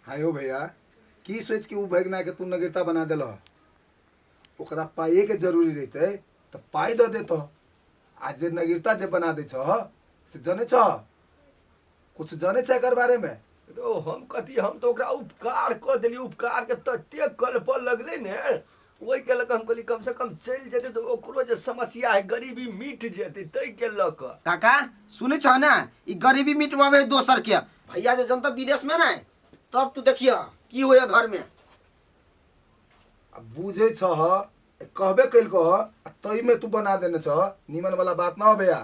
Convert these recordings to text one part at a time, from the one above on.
आयो भैया की सोच के उ भगना के तू नगरता बना दिल ओकरा पाइए के जरूरी रहते तो पाई दे देतो आज जे नगरता जे बना दे से जाने कुछ जाने एकर बारे में हम कथी हम तो ओकरा उपकार कर देली उपकार के तते कल पर लगले ने ओई के लक हम कहली कम से कम चल जेते तो ओकरो जे समस्या है गरीबी मिट जेते तै के लक काका सुने छ ना ई गरीबी मिटवावे दोसर के भैया जे जनता विदेश में ना तब तू देखियो की होय घर में अब बुझे छ कहबे कैल को तई में तू बना देने छ निमन वाला बात ना हो भैया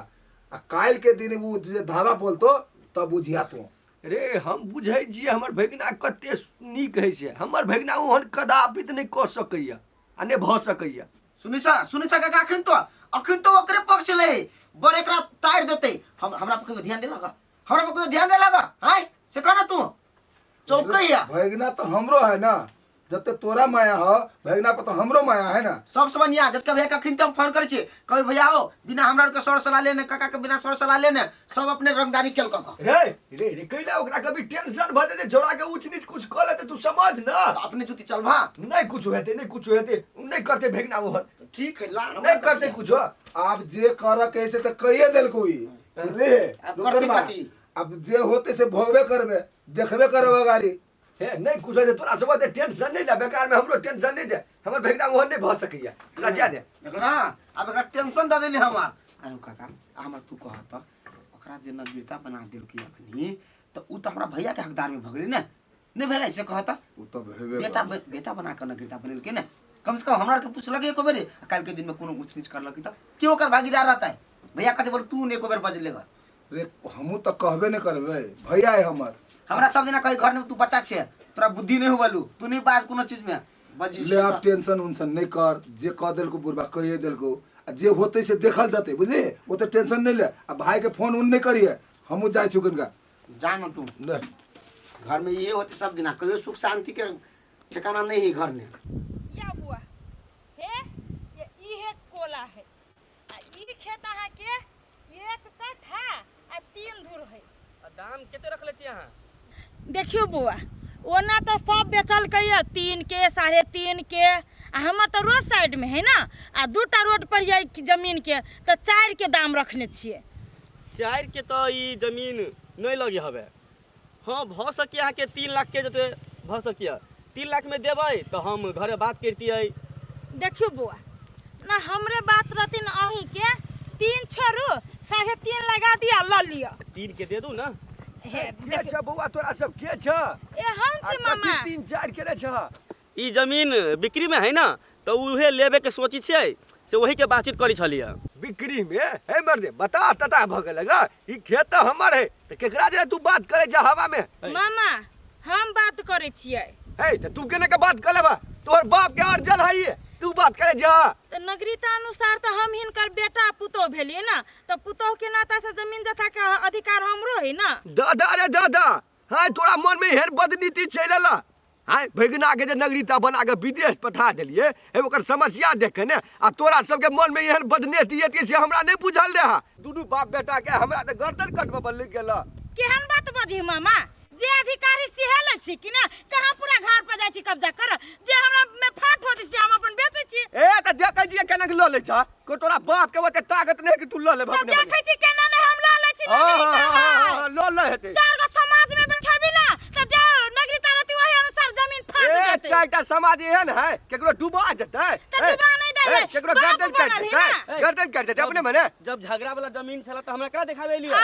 आ काल के दिन वो जे धावा बोलतो तब बुझिया तू रे हम बुझै जी हमर भगना कते नीक है से हमर भगना ओहन कदापि नहीं क सकैया आ ने भ सकैया सुने छ काका अखन तो ओकरे पक्ष ले बड़ एकरा ताड़ देते हमरा पर ध्यान दे लगा हमरा पर ध्यान दे लगा हाय से कहना तू चौकैया भगना तो हमरो है ना जते तोरा माया हो भगना पर तो हमरो माया है ना सब समझिया जब भैया कखिन तो हम फोन करे छी कभी भैया हो बिना हमरा के सर सलाह लेने काका के बिना सर सलाह लेने सब अपने रंगदारी केल क रे रे रे कैला ओकरा कभी टेंशन भ जेते जोड़ा के उच नीच कुछ कर लेते तू समझ ना तो अपने जुती चल भा नहीं कुछ हेते नहीं करते भगना ओहन ठीक है ला नहीं करते कुछ आप जे कर कैसे तो कहिए दिल कोई ले अब जे होते से भोगबे करबे देखबे करबे गाड़ी है नहीं कुछ है तोरा सब टेंशन नहीं ले बेकार में हमरो टेंशन नहीं दे हमर भगना ओहन नहीं भ सकैया तोरा जा दे देखला अब एकरा टेंशन द देली हमार आयो काका हमर तू कहत ओकरा जे नगरता बना देल की अखनी तो उ तो हमरा भैया के हकदार में भगली ने नहीं भेलै से कहत उ तो भेबे बेटा बना के नगरता बनल के ने कम से कम हमरा के पूछलक एको बेर काल के दिन में कोनो ऊंच नीच करलक त क्यों ओकर भागीदार रहता है भैया कहते बोल तू ने एको बेर बज लेगा रे हमहू तो कहबे न करबे भैया है हमर हमरा सब दिन कहीं घर में तू बच्चा छे तोरा बुद्धि नहीं होबलू तू नहीं बात कोनो चीज में बजी ले आप टेंशन उनसन नहीं कर जे कह देल को बुरबा कहिए देल को जे होते से देखल जाते बुझली वो तो टेंशन नहीं ले अब भाई के फोन उन नहीं करिए हमहू जाय छुकन का जान तू घर में ये होते सब दिन कहियो सुख शांति के ठिकाना नहीं है घर में या बुआ हे ये ई है कोला है आ ई खेता है के एक कट्ठा आ 3 धुर है दाम केते रखले छी अहाँ देखियो बुआ ओना तो सब बेचल कहिए 3 के 3.5 के आ हमर तो रोड साइड में है ना आ 2टा रोड पर है जमीन के तो 4 के दाम रखने छिए 4 के तो ई जमीन नहीं लगे हवे हाँ भ सके अहाँ के 3 लाख के जते भ सकिया 3 लाख में देबै तो हम घरे बात करतियै देखियो बुआ ना हमरे बात रहती ना अही के 3 छोड़ू 3.5 लगा दिया ल लिया 3 के दे दू ना के छ बउआ तोरा सब के छ ए हम छी मामा 3-4 के छ ई जमीन बिक्री में है ना तो उहे लेबे के सोची छै से वही के बातचीत करी छलिया बिक्री में है मर्दे बता तता भ गेल ग ई खेत तो हमर है त केकरा जे तू बात करे छ हवा में मामा हम बात करे छियै है त तू केने के बात कर लेबा तोर बाप के अर्जल है तू बात करे जा तो नगरीता अनुसार तो हम हिनकर बेटा पुतोह भेलिए ना तो पुतोह के नाता से जमीन जथा के अधिकार हमरो है ना दादा रे दादा हाय तोरा मन में हेर बदनीति चलला हाय भगना के जे नगरीता बना के विदेश पठा देलिए हे ओकर समस्या देख के ने आ तोरा सब के मन में एहन बदनीति एति से हमरा नहीं बुझल रहा दुनू बाप बेटा के हमरा त गर्दन कटबा बन गेल केहन बात बजी मामा जे अधिकारी सिहेल छी कि ना कहां पूरा घर पर जाय छी कब्जा कर जे हमरा में फाट होती से हम अपन बेचै छी ए त देखै छी केना के ल ले छ को तोरा बाप के ओते ताकत नहीं कि तू ल ले अपने देखै छी केना ने हम ल ले छी नगरीता ल ले हेते चार गो समाज में बैठाबी ना त जा नगरीता रहती वही अनुसार जमीन फाट ए देते चारटा समाज एहन है केकरो डुबा जेतै त डुबा नहीं दे केकरो गर्दन काट देतै अपने मने जब झगड़ा वाला जमीन छला तो हमरा करा देखावे लियो ए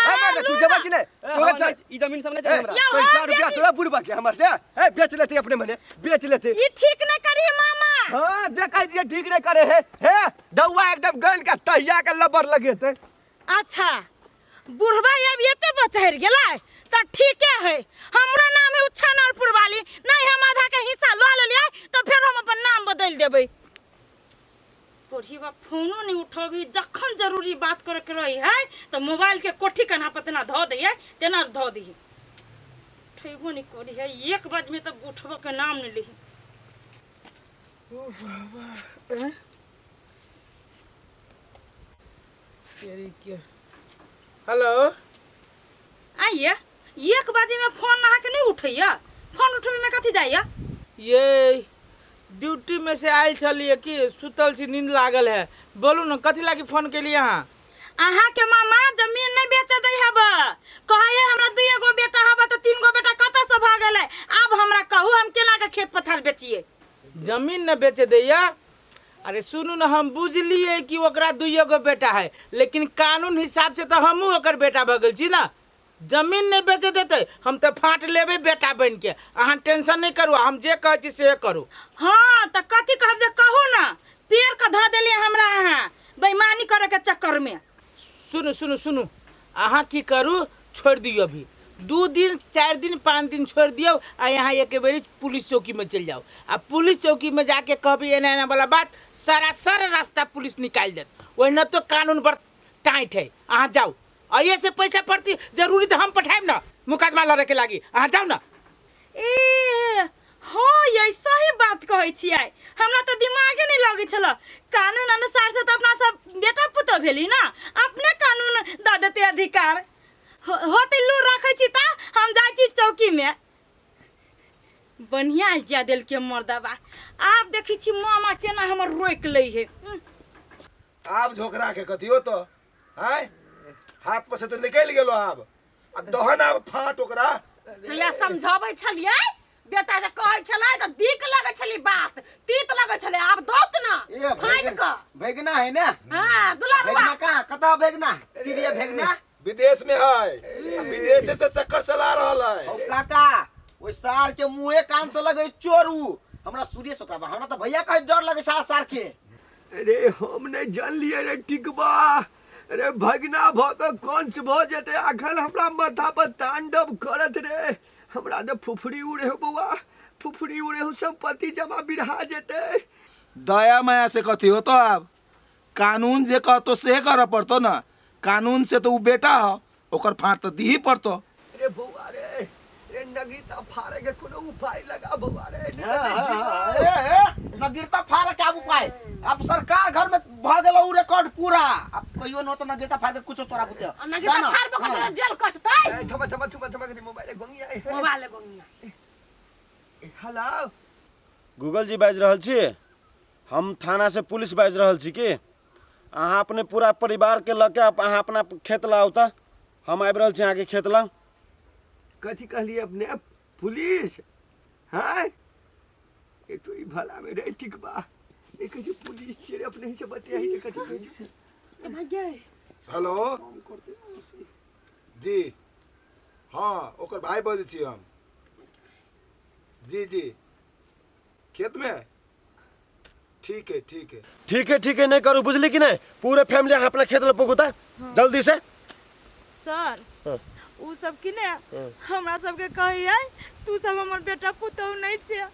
तू जेबा कि नहीं तोरे ई जमीन सब नहीं चाहिए हमरा पैसा रुपया तोरा बुढ़बा के हमर से ए बेच लेते अपने मने बेच लेते ई ठीक न करी मामा हां देखै जे ठीक नहीं करे हे दौआ एकदम गन का तहिया के लबर लगेते अच्छा बुढ़बा अब एते बचहर गेलै त ठीके है हमरो नाम है उच्छानरपुर वाली नहीं हम आधा के हिस्सा ल लेलिए तो फिर हम अपन नाम बदल देबै कोठीबा फोनो नहीं उठबी जखन जरूरी बात करे के रही है तो मोबाइल के कोठी कना पतना ध दिए तेना ध दिए ठेबो नहीं करी है 1 बजे में तो उठबो के नाम नहीं ली ओ बाबा तेरी के हेलो आइए 1 बजे में फोन नहा के नहीं उठैया फोन उठबे में कथी जाइए? ये ड्यूटी में से आयल छलिए कि सुतल छी, नींद लागल है। बोलू न कथी लागी फोन के लिए अहाँ? अहाँ के मामा जमीन नहीं बेचे दै हब, कहे हमरा 2 गो बेटा हब तो 3 गो बेटा कतऽ से भ गेलै। अब हमरा कहू हम केना के खेत पथार बेचिए? जमीन न बेचे दैया? अरे सुनू न, हम बुझलिए कि ओकरा 2 गो बेटा है, लेकिन कानून हिसाब से तो हमहू ओकर बेटा भ गेल छी ना। जमीन नहीं बेचे देते हम तो फाट लेबे बेटा बन के। अहाँ टेंशन नहीं करू, हम जे कहै छी से करू। हाँ तो कथी कहब जे कहू ना, पेड़ के ध देलिए हमरा अहाँ बेईमानी करे के चक्कर में। सुनू सुनू सुनू, अहाँ की करू, छोड़ दियो अभी 2 दिन 4 दिन 5 दिन छोड़ दियो आ यहाँ एक बेरी पुलिस चौकी में चल जाओ। आ पुलिस चौकी में जाके कहबी एना एना वाला बात, सारा रास्ता पुलिस निकाल देत। वही न तो कानून पर टाइट है। अहाँ जाओ, और ये से पैसा पड़ती जरूरी तो हम पठाएम ना मुकदमा लड़े के लागी। अहाँ जाओ ना। ए हाँ ये सही बात कहै छियै, हमरा तो दिमागे नहीं लगे छल। कानून अनुसार से तो अपना सब बेटा पुतो भेली ना, अपने कानून द देते अधिकार। होते लू रखे छी ता हम जाय छी चौकी में। बढ़िया आइडिया देल के मर्दबा। आप देखी छी मामा केना हमर रोक लै है। आब झोकरा के कथियो तो हैं हाथ पर से तो निकल गेलो। आब आ दहन आब फाट ओकरा। जया समझाबै छलियै, बेटा जे कहै छलै त दीक लगै छली बात, तीत लगै छलै। आब दौत ना फाइट क भेगना है ना? हां दुलारुआ भेगना कहाँ कता भेगना? प्रिय भेगना विदेश में है, विदेश से चक्कर चला रहा है। ओ काका ओइ सार के मुंहे कान से लगे चोरू। हमरा सूर्य सोकरा हमरा तो भैया कहे डर लगे सार के। अरे हम नहीं जान लिए रे टिकबा। अरे भगना भ के कंस भ जेते, अखन हमरा माथा पर तांडव करत रे। हमरा ने फुफड़ी उड़े हो बउआ, फुफड़ी उड़े हो, संपत्ति जमा बिरहा जेते। दया माया से कथी हो तो आब कानून जे कहतो से कर पड़तो ना। कानून से तो उ बेटा हो, ओकर फाट तो दी पड़तो। अरे बउआ रे, रे नगीता फाड़े के कोनो उपाय लगा बउआ रे। नगिरता फाड़ के आबू पाए। अब सरकार घर में भ गेलो उ रिकॉर्ड पूरा। अब कहियो न तो नगिरता फाड़ के कुछ तोरा बुते नगिता फाड़ बक जेल कटतै। थमा के मोबाइल गोंगी आई है। मोबाइल गोंगिया। हेलो गूगल जी बाजि रहल छी? हम थाना से पुलिस बाजि रहल छी कि अहाँ अपने पूरा परिवार के लऽ के अहाँ अपना खेत लाउ त हम आबि रहल छी अहाँके खेत लाउ। कथी कहलिए अपने? पुलिस? हाँ ये तो ई भला में रे टिकबा। ये कथी पुलिस छियै अपने ही से बतिया ही कथी कहै छै? हेलो जी, हाँ ओकर भाई बजै छी हम। जी जी खेत में ठीक है ठीक है। ठीक है नहीं करू, बुझली कि नहीं? पूरे फैमिली अहाँ अपना खेत लऽ पहुँचा जल्दी से। सर उ सब की ने हमरा सब के कहिए तू सब हमर बेटा पुतौ नहीं छे,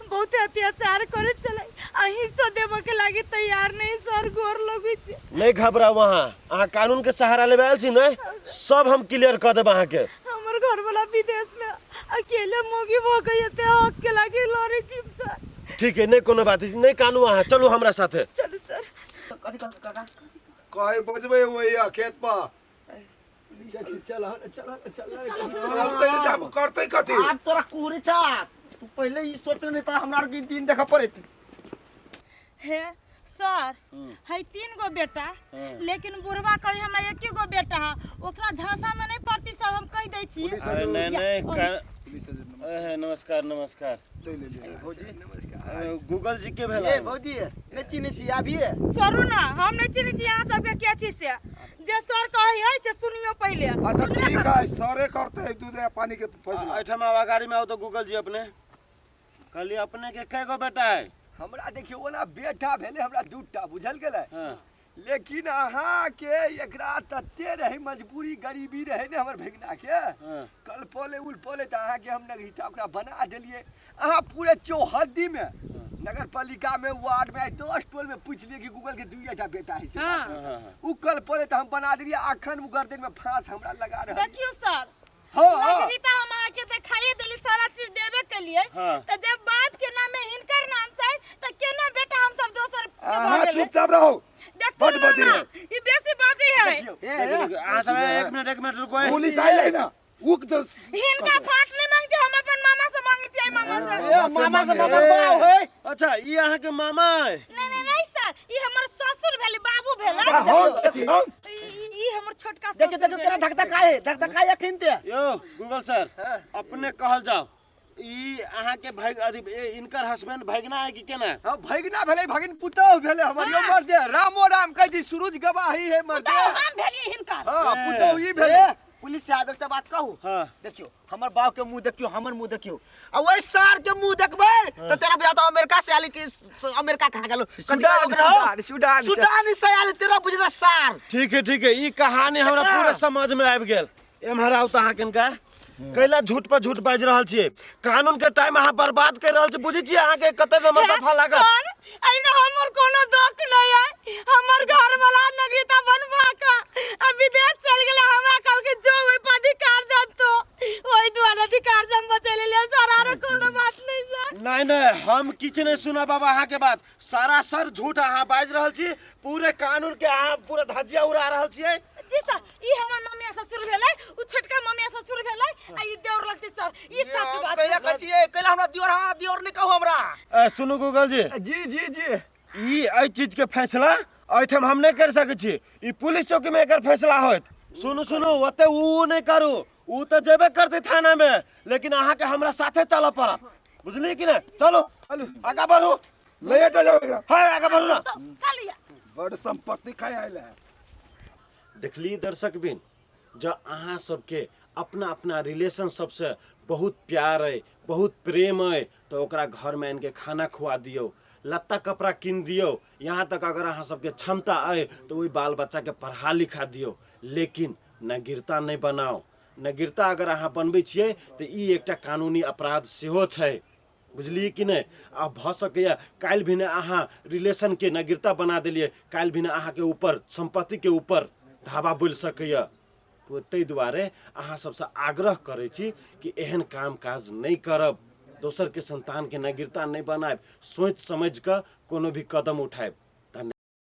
बहुते अत्याचार करे चले। अही सो देबो के लागी तैयार नहीं सर, गोर लगै छै। नहीं घबराओ, वहाँ अहाँ कानून के सहारा लेबे आयल छी ने, सब हम क्लियर कर देब अहाँ के। हमर घर वाला विदेश में अकेले मोगी भ गई ते हक के लागी लड़े छी सर। ठीक है नहीं कोनो बात नहीं, कानू अहाँ चलू हमरा साथे। चलू सर। कथी काका कहे बजबे वही खेत पर चल चलते नहीं करते कथी। आप तोरा कुहरे चा तू पहले ही सोच नहीं था हमरा के दिन देखा पड़े। हे सर है 3 गो बेटा, लेकिन बुढ़वा कही हमरा 1 गो बेटा है। ओकरा झांसा में नहीं पड़ती सब हम कह दै छी। अरे नहीं नमस्कार नमस्कार। गूगल जी के भेला? ए भौजी ने चिन्ह छी आबिए। छोड़ू ना, हम नहीं चिन्ह छी यहाँ सबके क्या चीज से। जे सर कहे है से सुनियो पहले। अच्छा ठीक है, सरे करते हैं दूध या पानी के फैसला। ऐठम आवा गाड़ी में आओ तो गूगल जी अपने कहली अपने के कै गो बेटा है? हमरा देखियो वो ना बेटा भेले हमरा 2टा बुझल गेलै। हाँ। लेकिन अहाँ के एकरा तते रहे मजबूरी गरीबी रहे ने हमर भेगना के। कल पोले उल पोले त अहाँ के हम नगरीता ओकरा बना देलिए। अहाँ पूरे चौहद्दी में नगर पालिका में वार्ड में 10 टोल में पूछ लिए कि गूगल के 2टा बेटा है से। उ कल पोले त हम बना देलिए। अखन उ गर्दन में फांस हमरा लगा रहे। देखियो सर हाँ नगरीता हम अहाँ के देखाइए देली सारा चीज देबे के लिए। त जब बाप के नाम में हिनकर नाम से त केना बेटा हम सब दोसर हाँ चुपचाप रहो, बड़ बजे है। ई बेसी बाजी है। अहाँ सब एक मिनट रुको। पुलिस आइले ना उ हिनका फाट नहीं मांग छी, हम अपन मामा से मांगे छी। मामा मामा से मामा मांगे। बाव है। अच्छा ये अहाँ के मामा है। नहीं सर, ई हमर ससुर भेलै, बाबू भेलै। हम ई हमर छोटका देखिए ससुर देखिए तेरा धक-धकाए अखिन ते। यो गूगल सर अपने कहल जाओ ई अहाँ के भाई अथी इनकर हस्बैंड भगना है कि केना? हम भगिना भेलै, भगिन पुतौह भेलै हमर। यो मर दे, रामो राम कह दी, सूरज गवाही है मर दे। तो हम भेलिए हिनकर। हां पुतौह ई भेलै। पुलिस से आबे एकटा बात कहू। हाँ। देखियो हमर बाव के मुंह देखियो, हमर मुंह देखियो। आ ओइ सार के मुंह देखबै त तेरा बियाह तो अमेरिका से आली कि अमेरिका कहां गेलो? सुडान से आली तेरा बुझना सार। ठीक है ई कहानी हमरा पूरे समझ में आबि गेल। एम्हर आउ त अहाँ किनका कैला झूठ पर झूठ बाजि रहल छियै। कानून के टाइम अहाँ बर्बाद कर रहल छी। बुझै छियै अहाँ के कते नंबर दफा लागत? सर, एहिमे हमर कोनो दोष नहीं है। हमर घर वाला नागरिकता बनवा का आ विदेश चल गेलै। हमरा कहलकै जो ओइ पर अधिकार जानतो, ओइ द्वारा अधिकार जम बचैले ले सर, आरो कोनो बात नहीं सर। नहीं हम किछ नहीं सुना बाबा अहाँ के बात। सरासर झूठ अहाँ बाजि रहल छी। पूरे कानून के अहाँ पूरा धज्जिया उड़ा रहल छियै। जी सर, ई हमर मम्मी ससुर भेलै, उ छोटका मम्मी ससुर भेलै, आ ई देवर लगतै सर। ई सच बात कैला है। कछिए कैला हमरा दियोर नहीं कहू हमरा। सुनू गूगल जी जी ई एहि चीज के फैसला एहिठाम हम नहीं कर सकै छी। ई पुलिस चौकी में एकर फैसला होत। सुनू ओते ऊ नहीं करू। ऊ तो जेबे करते थाना में, लेकिन अहाँ के हमरा साथे चल पड़त। बुझलिए कि नहीं? चलो आगे बढ़ू। ले जाओ एकरा। हाय आगे बढ़ू ना। तो चलिए। बड़ संपत्ति खाए आइल है। देखली दर्शक बिन, जो अहाँ सबके अपना अपना रिलेशन सबसे बहुत प्यार है, बहुत प्रेम है, तो ओकरा घर में इनके खाना खुआ दियो, लत्ता कपड़ा किन दियो। यहाँ तक अगर अहाँ सबके क्षमता है तो वही बाल बच्चा के पढ़ा लिखा दियो। लेकिन नगिरता नहीं बनाओ। नगिरता अगर अहाँ बनबै छियै तो ई एकटा कानूनी अपराध सेहो छै। बुझलिए कि नहीं? आ भ सकैया काल्हि भिने अहाँ रिलेशन के नगिरता बना देलिए, काल्हि भिने अहाँ के ऊपर संपत्ति के ऊपर धावा बोल सकैया। ताहि दुआरे अहाँ सबसे आग्रह करै छी कि एहन काम काज नहीं करब। दोसर के संतान के नगिरता नहीं बनाएब। सोच समझ कर कोनो भी कदम उठाएब।